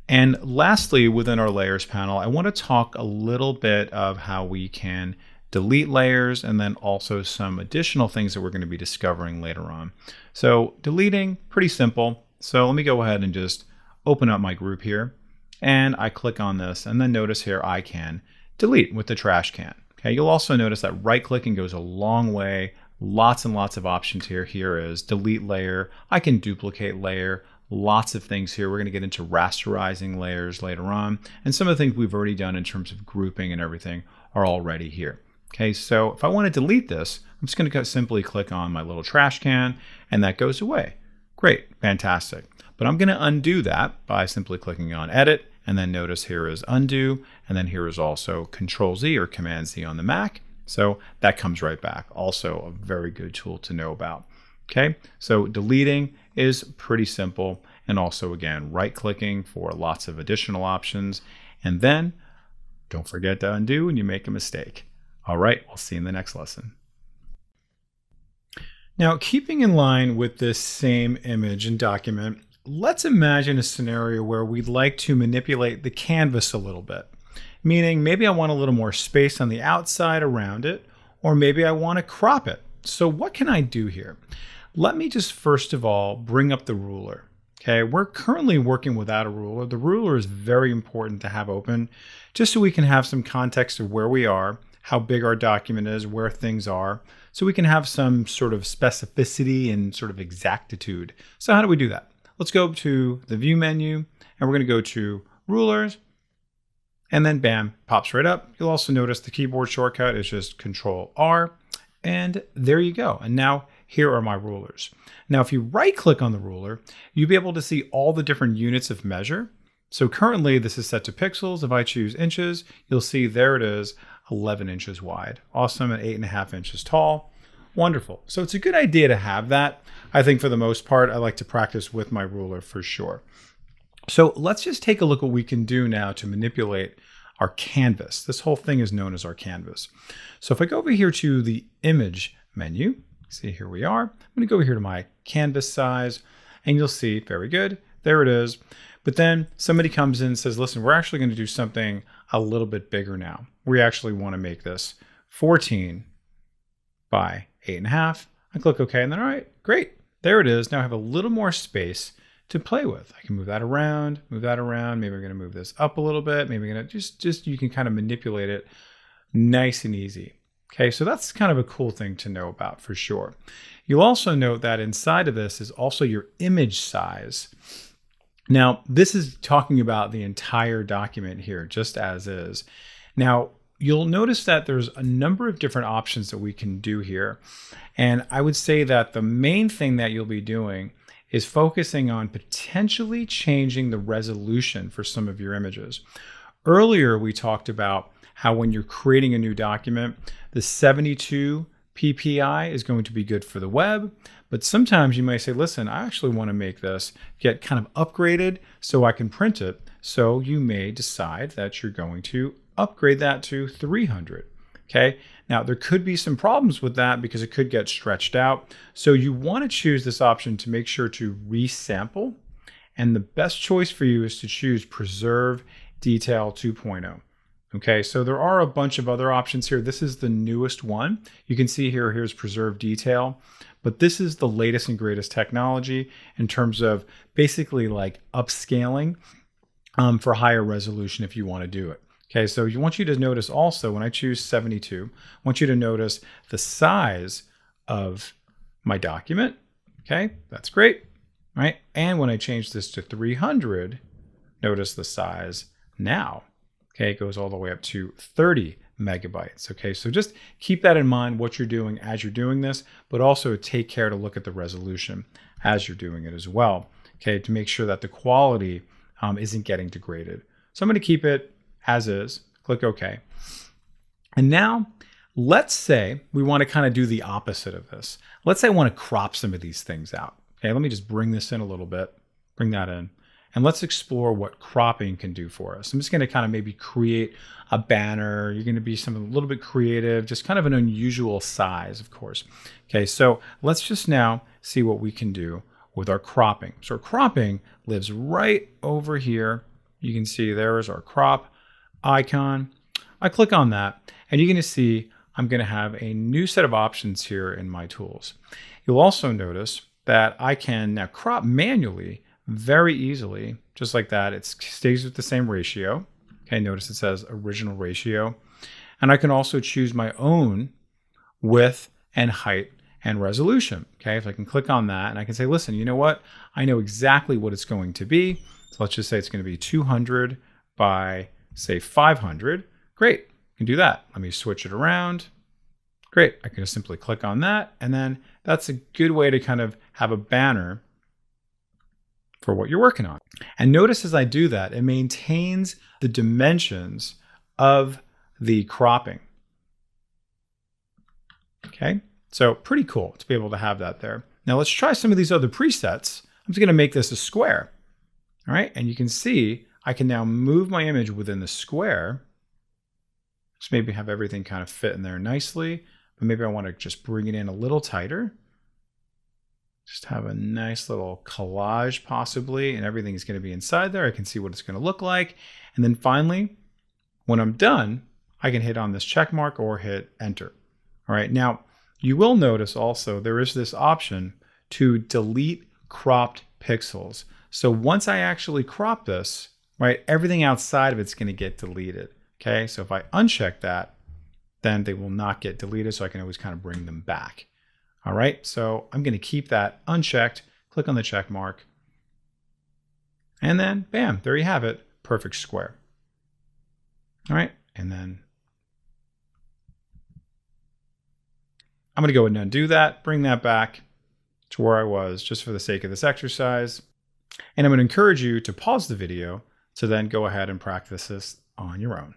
And lastly, within our layers panel, I want to talk a little bit of how we can delete layers and then also some additional things that we're going to be discovering later on. So deleting, pretty simple. So let me go ahead and just open up my group here, and I click on this, and then notice here I can delete with the trash can. Okay, you'll also notice that right clicking goes a long way. Lots and lots of options here. Here is delete layer. I can duplicate layer. Lots of things here. We're going to get into rasterizing layers later on, and some of the things we've already done in terms of grouping and everything are already here. Okay, so if I want to delete this, I'm just going to simply click on my little trash can, and that goes away. Great, fantastic. But I'm going to undo that by simply clicking on Edit, and then notice here is Undo, and then here is also Control Z or Command Z on the Mac. So that comes right back. Also a very good tool to know about. Okay, so deleting is pretty simple, and also again, right-clicking for lots of additional options, and then don't forget to undo when you make a mistake. All right, we'll see you in the next lesson. Now, keeping in line with this same image and document, let's imagine a scenario where we'd like to manipulate the canvas a little bit. Meaning maybe I want a little more space on the outside around it, or maybe I want to crop it. So what can I do here? Let me just first of all bring up the ruler. Okay, we're currently working without a ruler. The ruler is very important to have open just so we can have some context of where we are, how big our document is, where things are, so we can have some sort of specificity and sort of exactitude. So how do we do that? Let's go to the View menu, and we're going to go to Rulers, and then bam, pops right up. You'll also notice the keyboard shortcut is just Control R, and there you go. And now here are my rulers. Now, if you right click on the ruler, you'll be able to see all the different units of measure. So currently this is set to pixels. If I choose inches, you'll see there it is, 11 inches wide. Awesome, and 8.5 inches tall. Wonderful. So it's a good idea to have that. I think for the most part, I like to practice with my ruler for sure. So let's just take a look at what we can do now to manipulate our canvas. This whole thing is known as our canvas. So if I go over here to the image menu, see here we are. I'm going to go over here to my canvas size, and you'll see, very good, there it is. But then somebody comes in and says, listen, we're actually going to do something a little bit bigger now. We actually want to make this 14 by 8.5. I click OK, and then all right, great. There it is. Now I have a little more space to play with. I can move that around, move that around. Maybe we're going to move this up a little bit. Maybe we're going to just you can kind of manipulate it nice and easy. Okay, so that's kind of a cool thing to know about for sure. You'll also note that inside of this is also your image size. Now, this is talking about the entire document here, just as is. Now, you'll notice that there's a number of different options that we can do here. And I would say that the main thing that you'll be doing is focusing on potentially changing the resolution for some of your images. Earlier, we talked about how when you're creating a new document, the 72 ppi is going to be good for the web. But sometimes you may say, listen, I actually want to make this get kind of upgraded so I can print it. So you may decide that you're going to upgrade that to 300. Okay, now there could be some problems with that because it could get stretched out. So you want to choose this option to make sure to resample. And the best choice for you is to choose Preserve Detail 2.0. Okay, so there are a bunch of other options here. This is the newest one. You can see here, here's Preserve Detail. But this is the latest and greatest technology in terms of basically like upscaling for higher resolution if you want to do it. Okay, so I want you to notice also when I choose 72, I want you to notice the size of my document. Okay, that's great, right? And when I change this to 300, notice the size now. Okay, it goes all the way up to 30 megabytes. Okay, so just keep that in mind what you're doing as you're doing this, but also take care to look at the resolution as you're doing it as well. Okay, to make sure that the quality isn't getting degraded. So I'm going to keep it as is, click OK. And now let's say we want to kind of do the opposite of this. Let's say I want to crop some of these things out. Okay, let me just bring this in a little bit, bring that in. And let's explore what cropping can do for us. I'm just going to kind of maybe create a banner. You're going to be something a little bit creative, just kind of an unusual size, of course. Okay, so let's just now see what we can do with our cropping. So our cropping lives right over here you can see there is our crop icon. I click on that and you're going to see I'm going to have a new set of options here in my tools. You'll also notice that I can now crop manually very easily, just like that. It stays with the same ratio. Okay, notice it says original ratio. And I can also choose my own width and height and resolution. Okay, if I can click on that and I can say, listen, you know what? I know exactly what it's going to be. So let's just say it's going to be 200 by, say, 500. Great, I can do that. Let me switch it around. Great, I can just simply click on that. And then that's a good way to kind of have a banner for what you're working on. And notice as I do that, it maintains the dimensions of the cropping. Okay, so pretty cool to be able to have that there. Now let's try some of these other presets. I'm just going to make this a square. All right, and you can see I can now move my image within the square. Just maybe have everything kind of fit in there nicely, but maybe I want to just bring it in a little tighter. Just have a nice little collage possibly, and everything is going to be inside there. I can see what it's going to look like. And then finally, when I'm done, I can hit on this check mark or hit enter. All right, now you will notice also there is this option to delete cropped pixels. So once I actually crop this, right, everything outside of it's going to get deleted. Okay, so if I uncheck that, then they will not get deleted, so I can always kind of bring them back. All right, so I'm going to keep that unchecked, click on the check mark, and then bam, there you have it, perfect square. All right, and then I'm going to go ahead and undo that, bring that back to where I was just for the sake of this exercise. And I'm going to encourage you to pause the video to then go ahead and practice this on your own.